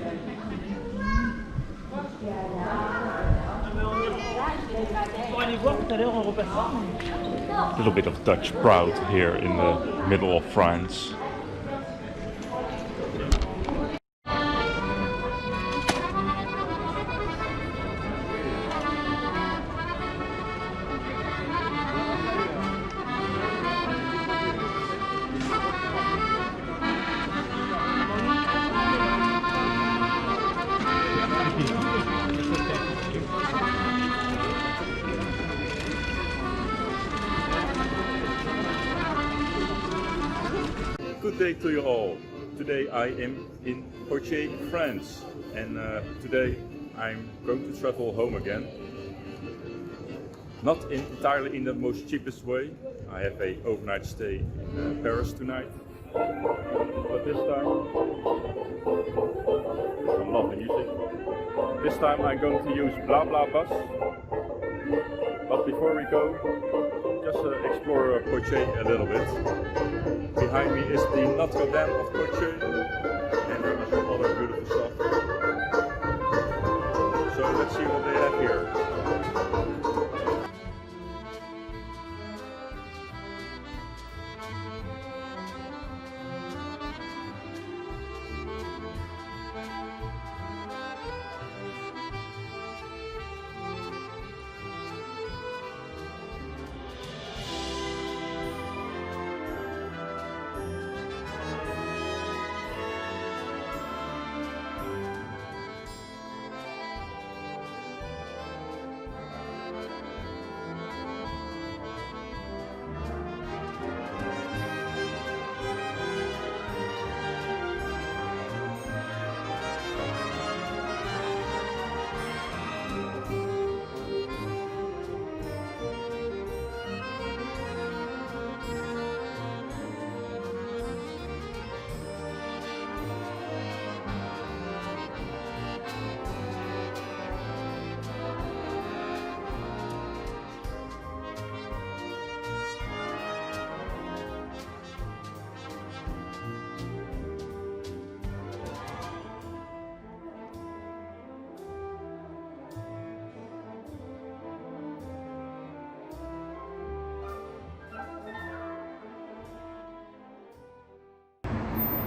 A little bit of Dutch proud here in the middle of France. Good day to you all. Today I am in Potiers, France, and today I'm going to travel home again. Not entirely in the most cheapest way. I have an overnight stay in Paris tonight, but this time, some lovely music. This time I'm going to use BlaBla Bus. But before we go, just explore Poitiers a little bit. Behind me is the Notre-Dame of Poitiers, and there are some other beautiful stuff. So let's see what they have here.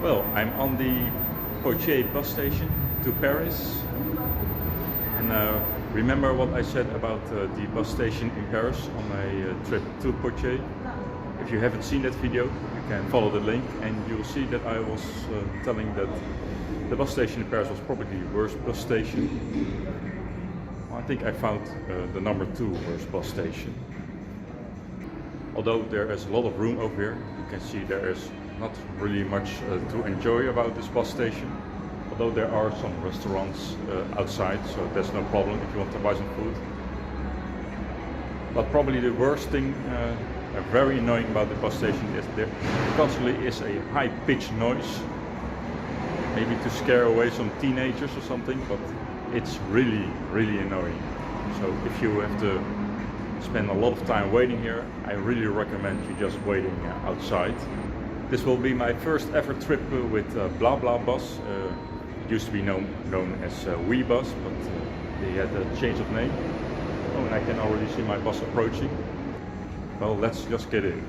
Well, I'm on the Potiers bus station to Paris, and remember what I said about the bus station in Paris on my trip to Poitiers. If you haven't seen that video, you can follow the link and you'll see that I was telling that the bus station in Paris was probably the worst bus station. Well, I think I found the number 2 worst bus station. Although there is a lot of room over here, you can see there is not really much to enjoy about this bus station. Although there are some restaurants outside, so there's no problem if you want to buy some food. But probably the worst thing, very annoying about the bus station is there constantly is a high-pitched noise. Maybe to scare away some teenagers or something, but it's really, really annoying. So if you have to spend a lot of time waiting here, I really recommend you just waiting outside. This will be my first ever trip with BlaBla Bus. It used to be known as WeBus, but they had a change of name. Oh, and I can already see my bus approaching. Well, let's just get in.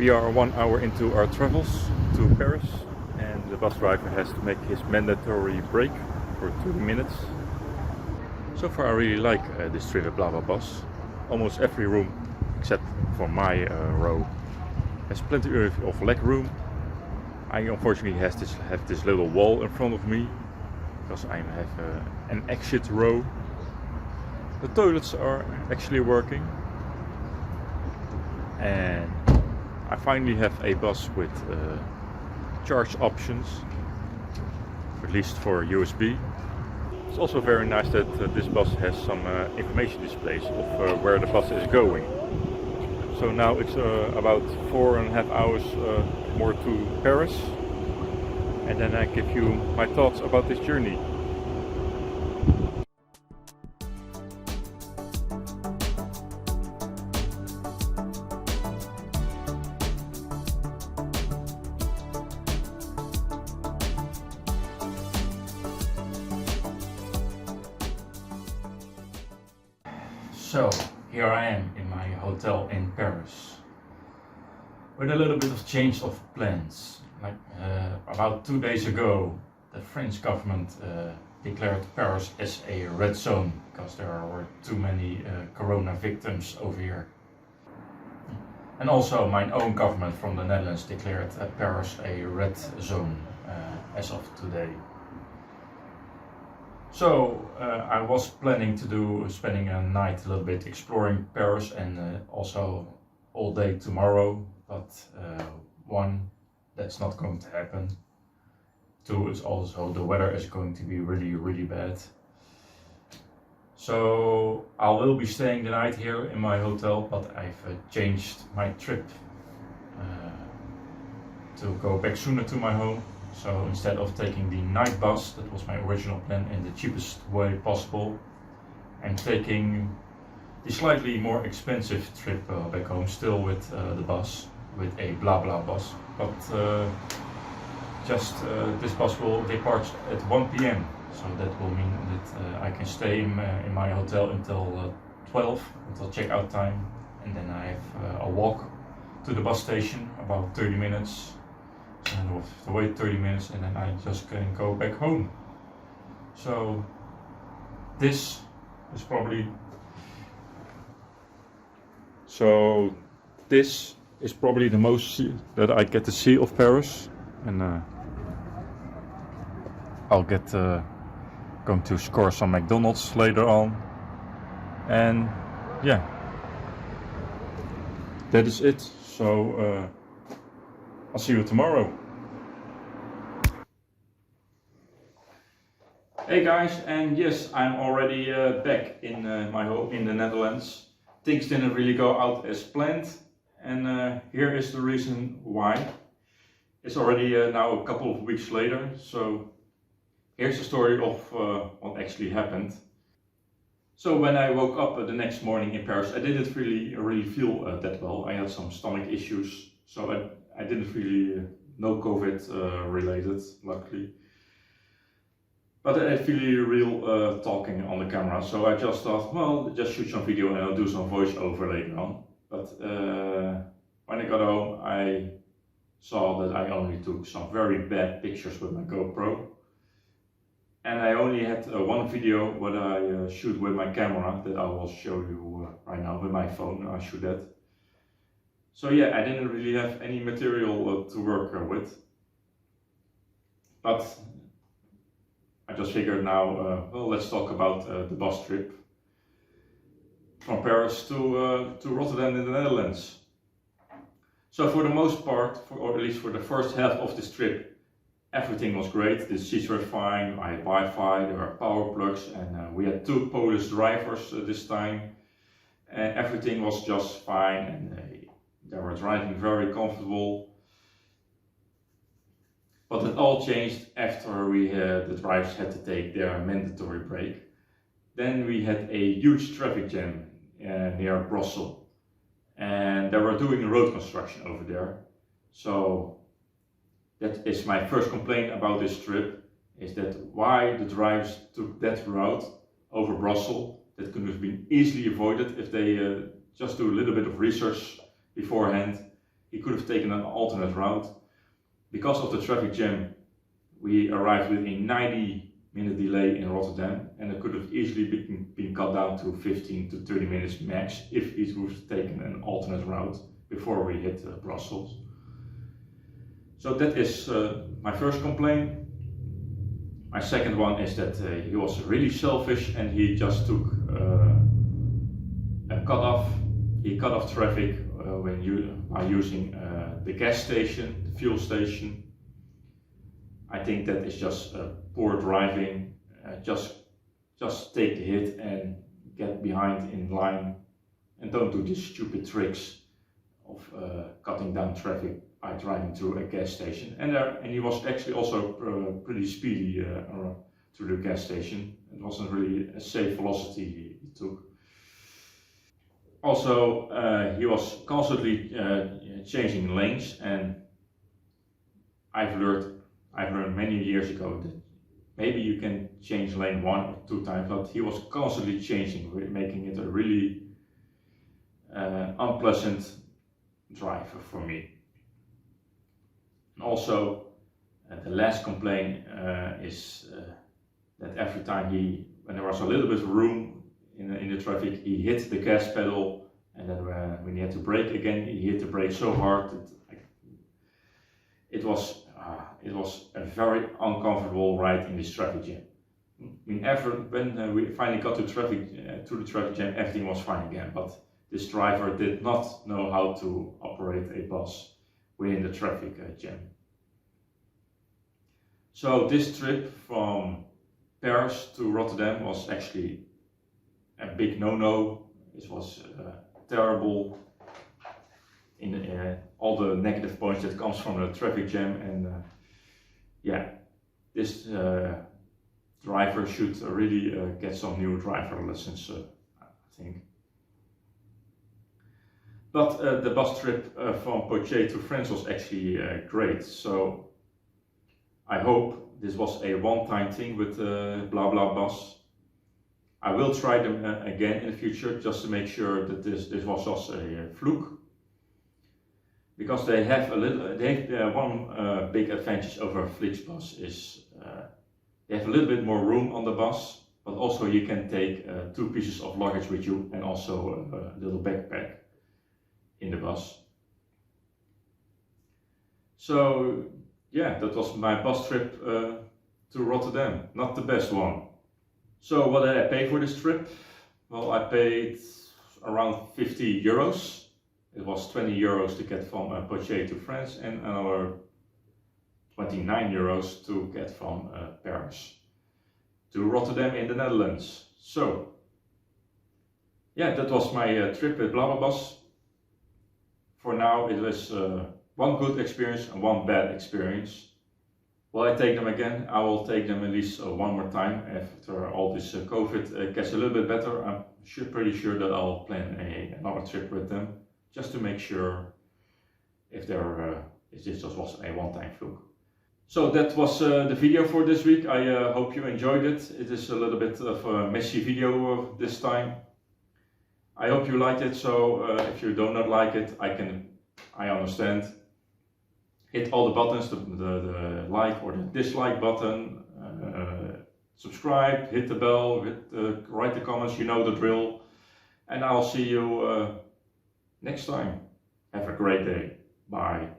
We are 1 hour into our travels to Paris, and the bus driver has to make his mandatory break for 30 minutes. So far I really like this trip at BlaBla Bus. Almost every room, except for my row, has plenty of leg room. I unfortunately have this little wall in front of me, because I have an exit row. The toilets are actually working. And I finally have a bus with charge options, at least for USB. It's also very nice that this bus has some information displays of where the bus is going. So now it's about 4.5 hours more to Paris, and then I give you my thoughts about this journey. So here I am in my hotel in Paris, with a little bit of change of plans. Like about 2 days ago, the French government declared Paris as a red zone because there were too many corona victims over here. And also my own government from the Netherlands declared Paris a red zone as of today. So I was planning to spending a night a little bit exploring Paris, and also all day tomorrow, but one, that's not going to happen. Two, is also the weather is going to be really bad. So I will be staying the night here in my hotel, but I've changed my trip to go back sooner to my home. So instead of taking the night bus, that was my original plan, in the cheapest way possible, I'm taking the slightly more expensive trip back home, still with the bus, with a BlaBla Bus. But this bus will depart at 1 p.m. So that will mean that I can stay in my hotel until 12, until checkout time, and then I have a walk to the bus station, about 30 minutes. And I have to wait 30 minutes, and then I just can go back home. So this is probably the most that I get to see of Paris, and I'll get going to score some McDonald's later on, and yeah, that is it. So I'll see you tomorrow. Hey guys, and yes, I'm already back in my home in the Netherlands. Things didn't really go out as planned, and here is the reason why. It's already now a couple of weeks later, so here's the story of what actually happened. So when I woke up the next morning in Paris, I didn't really feel that well. I had some stomach issues, so I didn't really know COVID related, luckily. But I feel real talking on the camera, so I just thought, well, just shoot some video and I'll do some voiceover later on. But when I got home, I saw that I only took some very bad pictures with my GoPro. And I only had one video what I shoot with my camera that I will show you right now with my phone. I shoot that. So yeah, I didn't really have any material to work with. But I just figured now, well, let's talk about the bus trip from Paris to Rotterdam in the Netherlands. So for the most part, or at least for the first half of this trip, everything was great. The seats were fine, I had Wi-Fi, there were power plugs, and we had 2 Polish drivers this time. And everything was just fine, and they were driving very comfortable. But it all changed after the drivers had to take their mandatory break. Then we had a huge traffic jam near Brussels, and they were doing road construction over there. So that is my first complaint about this trip, is that why the drivers took that route over Brussels. That could have been easily avoided if they just do a little bit of research beforehand. he could have taken an alternate route. Because of the traffic jam, we arrived with a 90-minute delay in Rotterdam, and it could have easily been cut down to 15 to 30 minutes max if he would have taken an alternate route before we hit Brussels. So that is my first complaint. My second one is that he was really selfish and he just took a cut-off. He cut off traffic by using the gas station, the fuel station. I think that is just poor driving. Just take the hit and get behind in line, and don't do these stupid tricks of cutting down traffic by driving through a gas station. And he was actually also pretty speedy through the gas station. It wasn't really a safe velocity he took. Also, he was constantly changing lanes, and I've learned many years ago that maybe you can change lane 1 or 2 times, but he was constantly changing, making it a really unpleasant drive for me. And also, the last complaint is that every time when there was a little bit of room in the traffic, he hit the gas pedal, and then when he had to brake again, he hit the brake so hard that it was a very uncomfortable ride in this traffic jam. I mean, when we finally got to the traffic jam, everything was fine again, but this driver did not know how to operate a bus within the traffic jam. So this trip from Paris to Rotterdam was actually a big no-no. It was terrible in all the negative points that comes from the traffic jam, and yeah, this driver should really get some new driver lessons, I think. But the bus trip from Poitiers to France was actually great. So I hope this was a one-time thing with BlaBla Bus. I will try them again in the future, just to make sure that this was just a fluke. Because they have one big advantage over Flixbus is they have a little bit more room on the bus, but also you can take 2 pieces of luggage with you and also a little backpack in the bus. So yeah, that was my bus trip to Rotterdam. Not the best one. So what did I pay for this trip? Well, I paid around 50 euros. It was 20 euros to get from Poitiers to France, and another 29 euros to get from Paris to Rotterdam in the Netherlands. So yeah, that was my trip with BlaBla Bus. For now, it was one good experience and one bad experience. Will I take them again? I will take them at least one more time after all this COVID gets a little bit better. I'm pretty sure that I'll plan another trip with them, just to make sure if this just was a one-time fluke. So that was the video for this week. I hope you enjoyed it. It is a little bit of a messy video this time. I hope you liked it. So if you do not like it, I understand. Hit all the buttons, the like or the dislike button, subscribe, hit the bell, write the comments, you know the drill. And I'll see you next time. Have a great day. Bye.